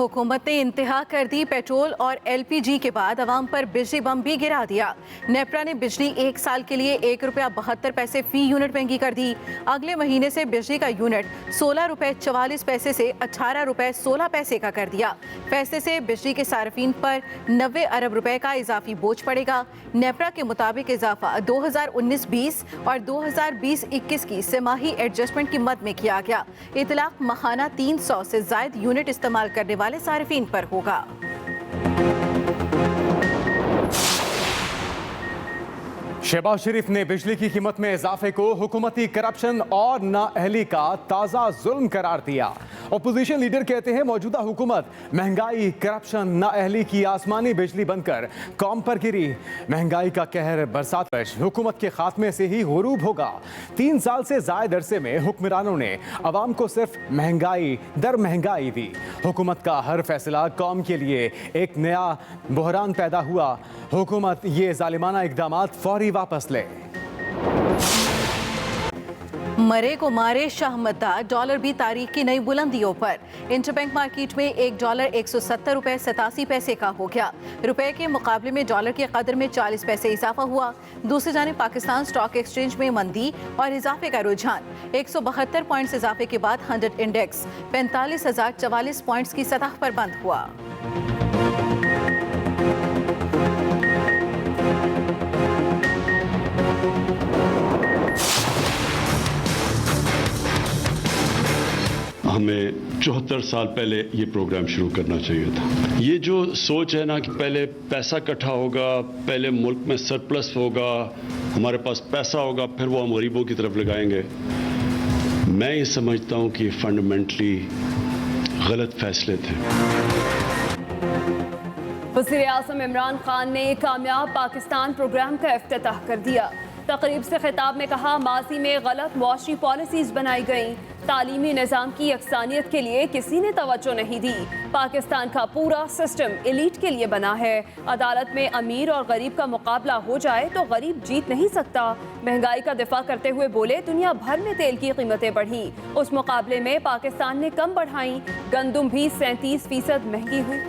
हुकूमत ने इंतहा कर दी। पेट्रोल और LPG के बाद अवाम पर बिजली बम भी गिरा दिया। नेपरा ने बिजली 1 साल के लिए ₹1.72 फी यूनिट महंगी कर दी। अगले महीने से बिजली का यूनिट ₹16.44 से ₹18.16 का कर दिया। फैसले से बिजली के सार्फिन पर 90 अरब रुपए का इजाफी बोझ पड़ेगा। नेपरा के मुताबिक इजाफा 2019-20 और 2020-21 की तिमाही एडजस्टमेंट की मद में किया गया। इतलाक माहाना 300 से ज्यादा यूनिट इस्तेमाल करने वाले सार्फिन पर होगा। शहबाज शरीफ ने बिजली की कीमत में इजाफे को हुकूमती करप्शन और नाअहली का ताज़ा जुल्म करार दिया। अपोजिशन लीडर कहते हैं मौजूदा हुकूमत महंगाई, करप्शन, नाअहली की आसमानी बिजली बनकर कौम पर गिरी। महंगाई का कहर बरसात पर हुकूमत के खात्मे से ही गुरूब होगा। 3 साल से जायद अरसे में हुक्मरानों ने अवाम को सिर्फ महंगाई दर महंगाई दी। हुकूमत का हर फैसला कौम के लिए एक नया बहरान पैदा हुआ। हुकूमत ये जालिमाना इक़दामात फौरी वापस ले। मरे को मारे शाहमदा, डॉलर भी तारीख की नई बुलंदियों पर। इंटरबैंक मार्केट में $1 170.87 का हो गया। रुपए के मुकाबले में डॉलर की कदर में 40 पैसे इजाफा हुआ। दूसरी जानिब पाकिस्तान स्टॉक एक्सचेंज में मंदी और इजाफे का रुझान। 172 पॉइंट्स इजाफे के बाद 100 इंडेक्स 45,044 पॉइंट्स की सतह पर बंद हुआ। हमें 74 साल पहले ये प्रोग्राम शुरू करना चाहिए था। ये जो सोच है ना कि पहले पैसा इकट्ठा होगा, पहले मुल्क में सरप्लस होगा, हमारे पास पैसा होगा, फिर वो हम गरीबों की तरफ लगाएंगे, मैं ये समझता हूँ कि फंडामेंटली गलत फैसले थे। वज़ीर आज़म इमरान खान ने कामयाब पाकिस्तान प्रोग्राम का इफ्तिताह कर दिया। तकरीब से खिताब में कहा, माजी में गलत मुआशरी पॉलिसीज बनाई गई, तालीमी निज़ाम की यकसानियत के लिए किसी ने तवज्जो नहीं दी। पाकिस्तान का पूरा सिस्टम एलीट के लिए बना है। अदालत में अमीर और गरीब का मुकाबला हो जाए तो गरीब जीत नहीं सकता। महंगाई का दिफा करते हुए बोले, दुनिया भर में तेल की कीमतें बढ़ी, उस मुकाबले में पाकिस्तान ने कम बढ़ाई। गंदुम भी 37% महंगी हुई।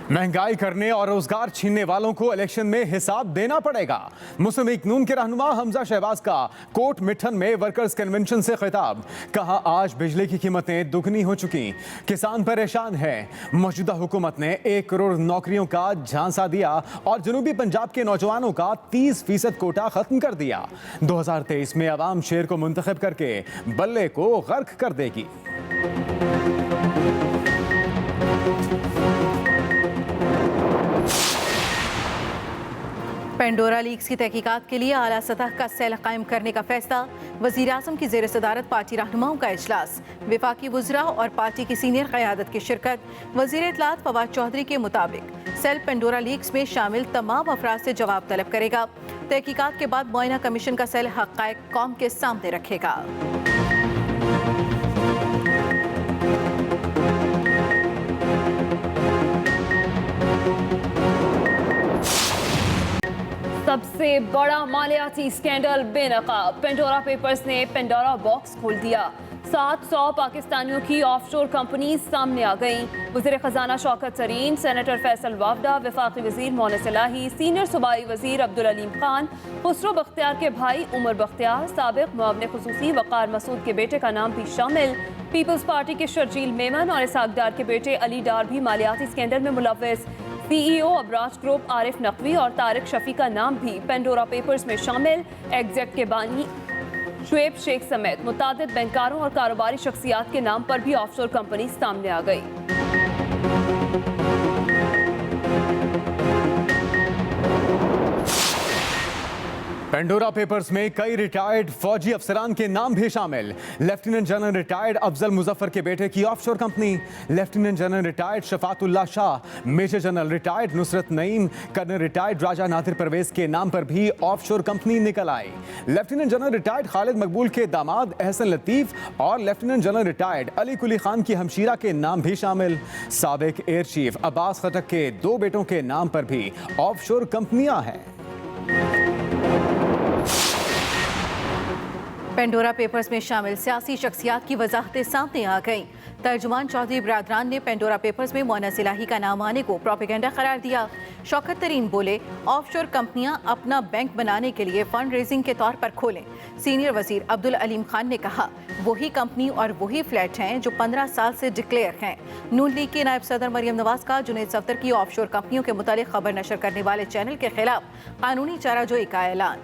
महंगाई करने और रोजगार छीनने वालों को इलेक्शन में हिसाब देना पड़ेगा। मुस्लिम लीग नून के रहनुमा हमजा शहबाज का कोट मिठन में वर्कर्स कन्वेंशन से खिताब। कहा, आज बिजली की कीमतें दुगनी हो चुकी, किसान परेशान है। मौजूदा हुकूमत ने 1 करोड़ नौकरियों का झांसा दिया और जनूबी पंजाब के नौजवानों का 30% कोटा खत्म कर दिया। 2023 में अवाम शेर को मुंतखब करके बल्ले को गर्क कर देगी। पेंडोरा लीक्स की तहकीकात के लिए आला सतह का सेल कायम करने का फैसला। वज़ीर आज़म की ज़ेर सदारत पार्टी रहनुमाओं का इजलास। विफाकी वज़रा और पार्टी की सीनियर क़यादत की शिरकत। वज़ीर इत्तलात फवाद चौधरी के मुताबिक सेल पेंडोरा लीक्स में शामिल तमाम अफराद से जवाब तलब करेगा। तहकीकात के बाद मुआयना कमीशन का सेल हक़ाइक़ कौम के सामने रखेगा। सबसे बड़ा मालियाती स्कैंडल बेनकाब। पेंडोरा पेपर्स ने पेंडोरा बॉक्स खोल दिया। 700 पाकिस्तानियों की ऑफशोर कंपनी सामने आ गईं। वज़ीर ख़जाना शौकत तरीन, सेनेटर फैसल वावडा, वफाकी वज़ीर मोहसिन इलाही, सीनियर सूबाई वज़ीर अब्दुल अलीम खान, खुसरो बख्तियार के भाई उमर बख्तियार, साबिक़ मुआविन ख़ुसूसी वक़ार मसूद के बेटे का नाम भी शामिल। पीपल्स पार्टी के शर्जील मेमन और इसाक डार के बेटे अली डार भी मालियाती स्कैंडल में मुलव्वस। CEO अबराज ग्रुप आरिफ नकवी और तारिक शफी का नाम भी पेंडोरा पेपर्स में शामिल। एग्जैक्ट के बानी शुएब शेख समेत मुतादिद बैंकारों और कारोबारी शख्सियात के नाम पर भी ऑफशोर कंपनी सामने आ गई। पेंडोरा पेपर्स में कई रिटायर्ड फौजी अफसरान के नाम भी शामिल। Lieutenant general retired Afzal Muzaffar के बेटे की offshore company, lieutenant general retired Shafatullah Shah, major general retired Nusrat Naeem, colonel retired Raja Nadir Parvez के नाम पर भी ऑफशोर कंपनी निकल आई। Lieutenant general retired Khalid Maqbool के दामाद एहसन लतीफ और lieutenant general retired Ali Quli Khan की हमशीरा के नाम भी शामिल। साबिक एयर चीफ अब्बास खटक के 2 बेटों के नाम पर भी ऑफशोर कंपनियां हैं। पेंडोरा पेपर्स में शामिल सियासी शख्सियात की वजाहतें सामने आ गईं। तर्जुमान चौधरी बरादरान ने पेंडोरा पेपर्स में मोनस इलाही का नाम आने को प्रोपेगेंडा करार दिया। शौकत तरीन बोले, ऑफशोर कंपनियां अपना बैंक बनाने के लिए फंड रेजिंग के तौर पर खोलें। सीनियर वजीर अब्दुल अलीम खान ने कहा, वही कंपनी और वही फ्लैट हैं जो 15 साल से डिक्लेयर हैं। नून लीग के नायब सदर मरियम नवाज का जुनैद सफ्दर की ऑफशोर कंपनियों के मुतालिक खबर नशर करने वाले चैनल के खिलाफ कानूनी चाराजोई का ऐलान।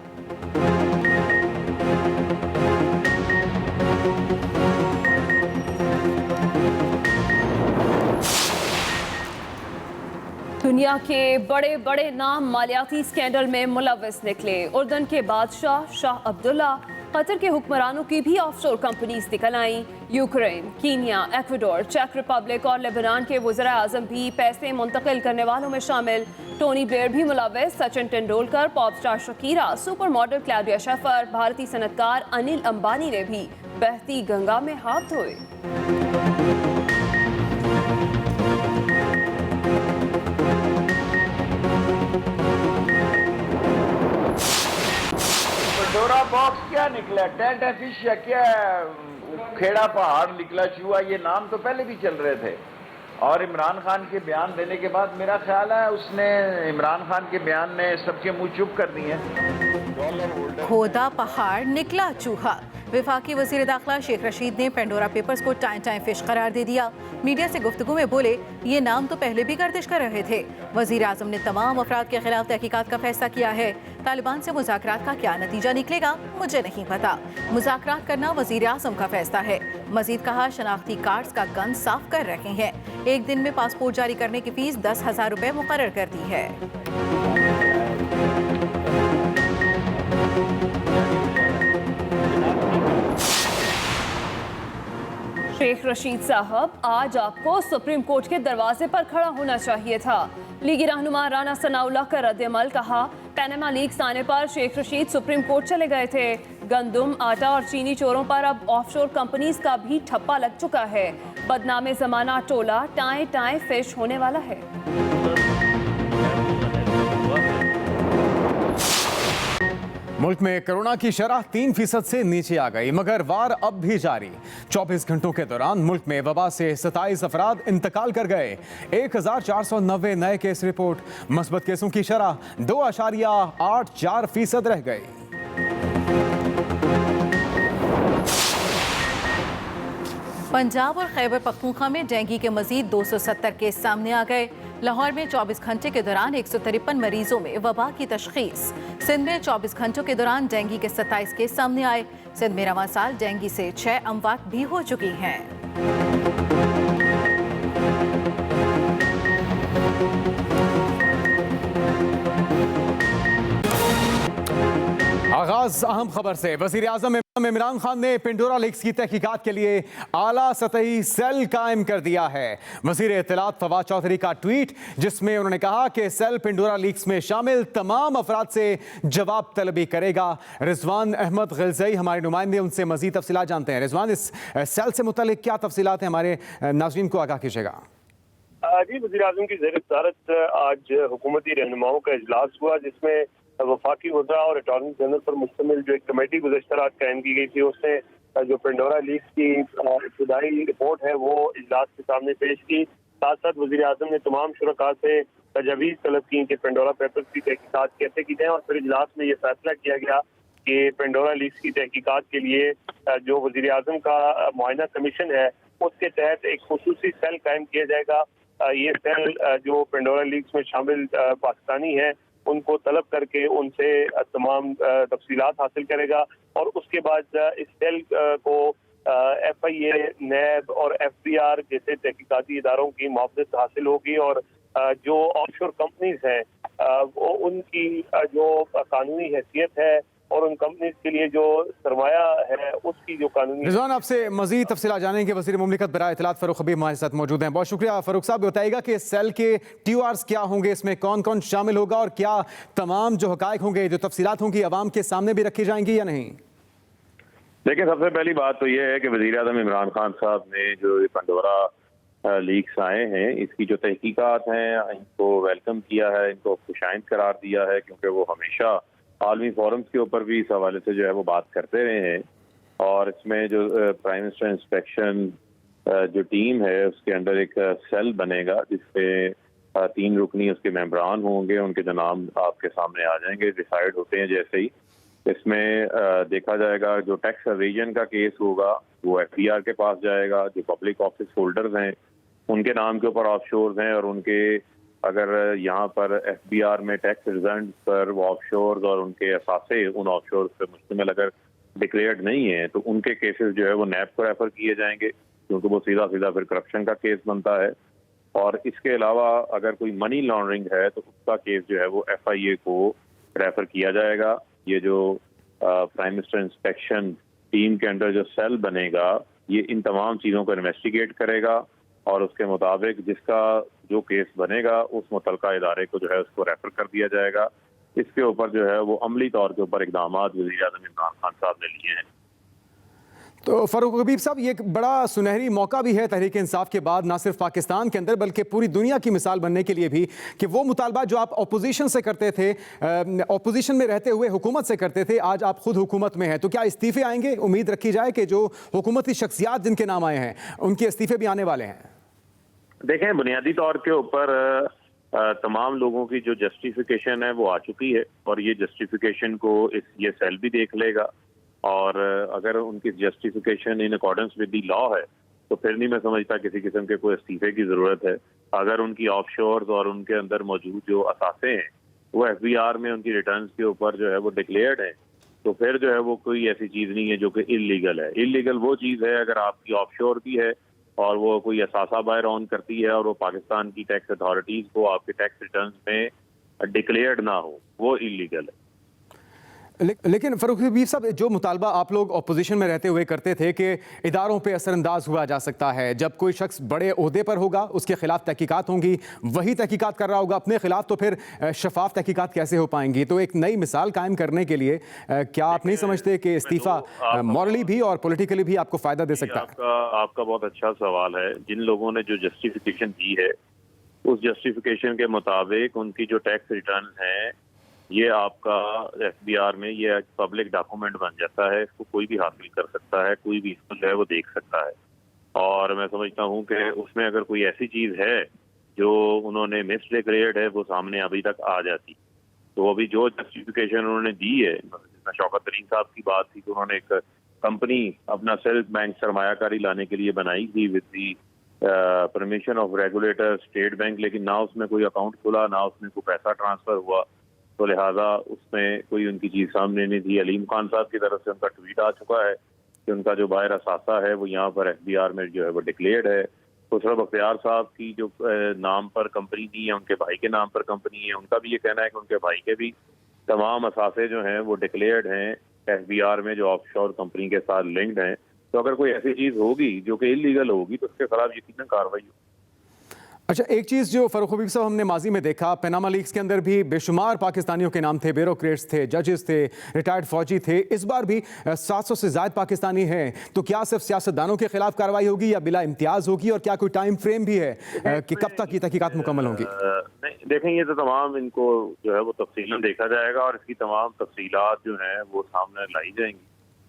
दुनिया के बड़े बड़े नाम मालियाती स्कैंडल में मुलव्वस निकले। उर्दन के बादशाह शाह अब्दुल्ला, कतर के हुक्मरानों की भी ऑफशोर कंपनीज निकल आईं। यूक्रेन, कीनिया, एक्वाडोर, चेक रिपब्लिक और लेबनान के वज़ीर आज़म भी पैसे मुंतकिल करने वालों में शामिल। टोनी ब्लेयर भी मुलव्वस। Sachin Tendulkar, pop star Shakira, super model Claudia Schiffer, भारतीय सनतकार अनिल अंबानी ने भी बहती गंगा में हाथ धोए। पेंडोरा बॉक्स क्या निकला, टेंट फिश या क्या, खेड़ा पहाड़ निकला, चूहा, ये नाम तो पहले भी चल रहे थे। और इमरान खान के बयान देने के बाद मेरा ख्याल है उसने, इमरान खान के बयान ने सबके मुंह चुप कर दिए। खोदा पहाड़ निकला चूहा। वफाकी वज़ीर दाखिला शेख रशीद ने पेंडोरा पेपर्स को टाइम फिश करार दे दिया। मीडिया से गुफ्तगू में बोले, ये नाम तो पहले भी गर्दिश कर रहे थे। वज़ीर आज़म ने तमाम अफराद के खिलाफ तहकीकात का फैसला किया है। तालिबान से मुज़ाकरात का क्या नतीजा निकलेगा मुझे नहीं पता। मुज़ाकरात करना वज़ीर आज़म का फैसला है। मजीद कहा, शनाख्ती कार्ड्स का गन साफ कर रहे हैं। एक दिन में पासपोर्ट जारी करने की फीस 10,000 रुपये मुकर्रर कर दी है। शेख रशीद साहब, आज आपको सुप्रीम कोर्ट के दरवाजे पर खड़ा होना चाहिए था। लीगी रहनुमा राना सनाउल्लाह का रद्द-ए-अमल। कहा, पैनामा लीक्स आने पर शेख रशीद सुप्रीम कोर्ट चले गए थे। गंदुम, आटा और चीनी चोरों पर अब ऑफशोर कंपनीज का भी ठप्पा लग चुका है। बदनामे जमाना टोला टाए टाए फिश होने वाला है। मुल्क में कोरोना की शरह 3% से नीचे आ गई, मगर वार अब भी जारी। 24 घंटों के दौरान मुल्क में वबा से 27 अफराद इंतकाल कर गए। 1490 नए केस रिपोर्ट। मस्बत केसों की शरह 2.84% रह गई। पंजाब और खैबर पख्तूनख्वा में डेंगू के मजीद 270 केस सामने आ गए। लाहौर में 24 घंटे के दौरान 153 मरीजों में वबा की तशखीस। सिंध में 24 घंटों के दौरान डेंगू के 27 केस सामने आए। सिंध में रवां साल डेंगू से 6 अमवात भी हो चुकी हैं। आगाज अहम खबर से। वजीर आज़म इमरान खान ने पेंडोरा लीक्स की तहकीकात के लिए आला सतही सेल कायम कर दिया है। वजीर इत्तलात फवाद चौधरी का ट्वीट, जिसमें उन्होंने कहा कि सेल पेंडोरा लीक्स में शामिल तमाम अफराद से जवाब तलबी करेगा। रिजवान अहमद गिलज़ई हमारे नुमाइंदे, उनसे मजीद तफसीलात जानते हैं। रिजवान, इस सेल से मुतल्लिक क्या तफसीलात हैं, हमारे नाज़रीन को आगाह कीजिएगा। जी, वज़ीर आज़म की ज़ेर सदारत आज हुकूमती रहनुमाओं का इजलास हुआ, जिसमें वफाकी वज़रा और अटॉर्नी जनरल पर मुश्तमिल जो एक कमेटी गुज़श्ता रात कायम की गई थी, उसने जो पेंडोरा लीक्स की इब्तदाई रिपोर्ट है वो इजलास के सामने पेश की। साथ साथ वज़ीर आज़म ने तमाम शुरका से तजवीज़ तलब की कि पेंडोरा पेपर्स की तहकीकात कैसे की जाए, और फिर इजलास में ये फैसला किया गया कि पेंडोरा लीक्स की तहकीकात के लिए जो वज़ीर आज़म का मुआयना कमीशन है उसके तहत एक खुसूसी सेल कायम किया जाएगा। ये सेल जो पेंडोरा लीक्स में शामिल पाकिस्तानी है उनको तलब करके उनसे तमाम तफसीलात हासिल करेगा, और उसके बाद इस सेल को FIA, नैब और FBR जैसे तहकीकाती इदारों की मुआवजत हासिल होगी, और जो ऑफशोर कंपनीज हैं उनकी जो कानूनी हैसियत है और उन कंपनीज के लिए जो सरमाया है उसकी जो कानूनी। रिजवान, आपसे मजीद तफसीलात जानेंगे। वज़ीर मुमलिकत बराए इत्तलात फ़ारूक हबीब हमारे साथ मौजूद हैं। बहुत शुक्रिया फ़ारूक साहब। बताइएगा कि सेल के TORs क्या होंगे, इसमें कौन कौन शामिल होगा, और क्या तमाम जो हक़ाइक़ होंगे, जो तफसीलात होंगी, अवाम के सामने भी रखी जाएंगी या नहीं? देखिए, सबसे पहली बात तो यह है कि वज़ीर आज़म इमरान खान साहब ने जो पेंडोरा लीक्स आए हैं इसकी जो तहकीकात हैं इनको वेलकम किया है, इनको खुशाइंद करार दिया है, क्योंकि वो हमेशा आलमी फोरम्स के ऊपर भी इस हवाले से जो है वो बात करते रहे हैं। और इसमें जो प्राइम मिनिस्टर इंस्पेक्शन जो टीम है उसके अंदर एक सेल बनेगा जिसपे 3 रुकनी उसके मेंबरान होंगे, उनके जो नाम आपके सामने आ जाएंगे डिसाइड होते हैं जैसे ही। इसमें देखा जाएगा जो टैक्स एवेजन का केस होगा वो एफबीआर के पास जाएगा। जो पब्लिक ऑफिस होल्डर्स हैं उनके नाम के ऊपर ऑफशोर्स हैं और उनके अगर यहाँ पर एफबीआर में टैक्स रिजल्ट पर वो ऑफशोर्स और उनके असासे उन ऑफशोर्स पर मुश्तमिल अगर डिक्लेयर्ड नहीं है तो उनके केसेस जो है वो नैब को रेफर किए जाएंगे, क्योंकि वो सीधा सीधा फिर करप्शन का केस बनता है। और इसके अलावा अगर कोई मनी लॉन्ड्रिंग है तो उसका केस जो है वो एफआईए को रेफर किया जाएगा। ये जो प्राइम मिनिस्टर इंस्पेक्शन टीम के अंडर जो सेल बनेगा ये इन तमाम चीज़ों को इन्वेस्टिगेट करेगा और उसके मुताबिक जिसका जो केस बनेगा उस मुतलका इदारे को जो है उसको रेफर कर दिया जाएगा। इसके ऊपर जो है वो अमली तौर के ऊपर इकदाम वज़ीर-ए-आज़म इमरान खान साहब ने लिए हैं। तो फारूक हबीब साहब, ये एक बड़ा सुनहरी मौका भी है तहरीक इंसाफ के बाद, ना सिर्फ पाकिस्तान के अंदर बल्कि पूरी दुनिया की मिसाल बनने के लिए भी, कि वो मुतालबा जो आप अपोजिशन से करते थे, अपोजिशन में रहते हुए हुकूमत से करते थे, आज आप खुद हुकूमत में हैं, तो क्या इस्तीफे आएंगे? उम्मीद रखी जाए कि जो हुकूमती शख्सियात जिनके नाम आए हैं उनके इस्तीफे भी आने वाले हैं? देखें, बुनियादी तौर के ऊपर तमाम लोगों की जो जस्टिफिकेशन है वो आ चुकी है और ये जस्टिफिकेशन को ये सेल भी देख लेगा और अगर उनकी justification in accordance with the law है तो फिर नहीं मैं समझता किसी किस्म के कोई इस्तीफे की ज़रूरत है। अगर उनकी ऑफशोर्स और उनके अंदर मौजूद जो असासे हैं वो एफबीआर में उनकी रिटर्न्स के ऊपर जो है वो डिक्लेयर्ड है तो फिर जो है वो कोई ऐसी चीज़ नहीं है जो कि इलीगल है। इलीगल वो चीज़ है अगर आपकी ऑफशोर भी है और वो कोई असासा बायर ऑन करती है और वो पाकिस्तान की टैक्स अथॉरिटीज़ को आपके टैक्स रिटर्न्स में डिक्लेयर्ड ना हो, वो इलीगल है। लेकिन फारूक हबीब साहब, जो मुतालबा आप लोग अपोजिशन में रहते हुए करते थे कि इदारों पे असरअंदाज हुआ जा सकता है, जब कोई शख्स बड़े ओहदे पर होगा उसके खिलाफ तहकीकात होंगी, वही तहकीकात कर रहा होगा अपने खिलाफ, तो फिर शफाफ तहकीकात कैसे हो पाएंगी? तो एक नई मिसाल कायम करने के लिए क्या आप नहीं समझते कि इस्तीफा मॉरली भी और पॉलिटिकली भी आपको फ़ायदा दे सकता है? आपका बहुत अच्छा सवाल है। जिन लोगों ने जो जस्टिफिकेशन दी है उस जस्टिफिकेशन के मुताबिक उनकी जो टैक्स रिटर्न है ये आपका एफबीआर में ये पब्लिक डॉक्यूमेंट बन जाता है, इसको कोई भी हासिल कर सकता है, कोई भी इसको जो है वो देख सकता है। और मैं समझता हूँ कि उसमें अगर कोई ऐसी चीज़ है जो उन्होंने मिस डिक्लेयर्ड है वो सामने अभी तक आ जाती। तो अभी जो जस्टिफिकेशन उन्होंने दी है, जिसमें शौकत तरीन साहब की बात थी कि उन्होंने एक कंपनी अपना सेल्फ बैंक सरमायाकारी लाने के लिए बनाई थी with the permission of regulator state bank, लेकिन ना उसमें कोई अकाउंट खुला ना उसमें कोई पैसा ट्रांसफ़र हुआ, तो लिहाजा उसमें कोई उनकी चीज़ सामने नहीं थी। अलीम खान साहब की तरफ से उनका ट्वीट आ चुका है कि उनका जो बायर असासा है वो यहाँ पर एफबीआर में जो है वो डिक्लेयर्ड है। खुसरो बख्तियार साहब की जो नाम पर कंपनी नहीं है, उनके भाई के नाम पर कंपनी है, उनका भी ये कहना है कि उनके भाई के भी तमाम असासे जो हैं वो डिक्लेयर्ड हैं एफबीआर में, जो ऑफशोर कंपनी के साथ लिंक्ड हैं। तो अगर कोई ऐसी चीज़ होगी जो कि इलीगल होगी तो उसके खिलाफ यकीनन कार्रवाई होगी। अच्छा, एक चीज़ जो फारूक हबीब साहब हमने माजी में देखा, पनामा लीक्स के अंदर भी बेशुमार पाकिस्तानियों के नाम थे, ब्यूरोक्रेट्स थे, जजेस थे, रिटायर्ड फौजी थे, इस बार भी 700 से ज़ायद पाकिस्तानी हैं। तो क्या सिर्फ सियासतदानों के खिलाफ कार्रवाई होगी या बिला इम्तियाज़ होगी, और क्या कोई टाइम फ्रेम भी है कि कब तक ये तहकीकात मुकम्मल होंगी? नहीं, देखें, ये तो तमाम इनको जो है वो तफसीलन देखा जाएगा और इसकी तमाम तफसीलात जो हैं वो सामने लाई जाएंगी।